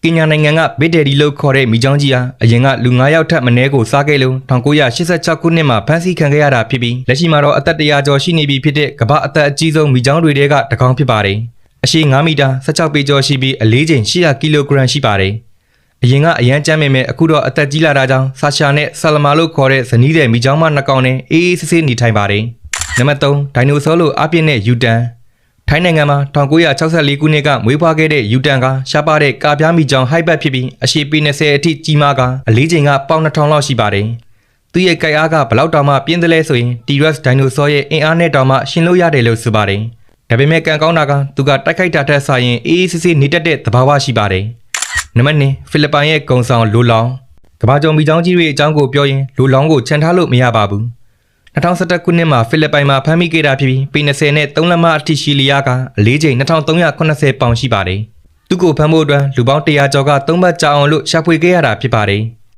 ကင်ညာနိုင်ငံကဘစ်ဒယ်ဒီလို့ခေါ်တဲ့မိချောင်းကြီးဟာအရင်ကလူ9ယောက်ထက်မနည်းကိုစားခဲ့လို့1986ခုနှစ်မှာဖမ်းဆီးခံခဲ့ရတာဖြစ်ပြီးလက်ရှိမှာတော့အသက်100ကျော်ရှိနေပြီဖြစ်တဲ့ကမ္ဘာအသက်အကြီးဆုံးမိချောင်းတွေထဲကတစ်ကောင်ဖြစ်ပါတယ်။အရှည်9မီတာ16ပေကျော်ရှိပြီးအလေးချိန်800ကီလိုဂရမ်ရှိပါတယ်။အရင်ကအရန်ကျမ်းပေမဲ့အခုတော့အသက်ကြီးလာတာကြောင့်ဆာရှာနဲ့ဆာလမာလို့ခေါ်တဲ့ဇနီးတဲ့မိချောင်းမ2ကောင်နဲ့အေးအေးဆေးဆေးနေထိုင်ပါတယ်။နံပါတ်3ဒိုင်နိုဆောလို့အပြည့်နဲ့ယူတန်ထိုင်းနိုင်ငံမှာ1964ခုနှစ်ကမွေးဖွားခဲ့တဲ့ယူတန်ကရှားပါတဲ့ကာပြားမီချောင်းဟိုက်ဘတ်ဖြစ်ပြီးအရှည်ပေ20အထိကြီးမားကအလေးချိန်ကပေါင်2000လောက်ရှိပါတယ်။သူ့ရဲ့ကြိုက်အားကဘလောက်တောင်မှပြင်းသလဲဆိုရင် T-Rex ဒိုင်နိုဆောရဲ့အင်အားနဲ့တောင်မှရှင်လို့ရတယ်လို့ဆိုပါတယ်။ဒါပေမဲ့ကံကောင်းတာကသူကတိုက်ခိုက်တာထက်ဆိုင်ရင်အေးအေးဆေးဆေးနေတတ်တဲ့သဘာဝရှိပါတယ်။နံပါတ်2ဖိလစ်ပိုင်ရဲ့ဂုံဆောင်လိုလောင်ကမ္ဘာကျော်မီချောင်းကြီးတွေအကြောင်းကိုပြောရင်လိုလောင်ကိုခြံထားလို့မရပါဘူး။2011ခုနှစ်မှာဖိလစ်ပိုင်မှာဖမ်းမိခဲ့တာဖြစ်ပြီးပေ20နဲ့3လက်မအထိရှိလျားကအလေးချိန်2380ပေါင်ရှိပါတယ်။သူ့ကိုဖမ်းဖို့အတွက်လူပေါင်း100ကျော်က3ဘတ်ကြာအောင်လို့ရှာဖွေခဲ့ရတာဖြစ်ပါတယ်။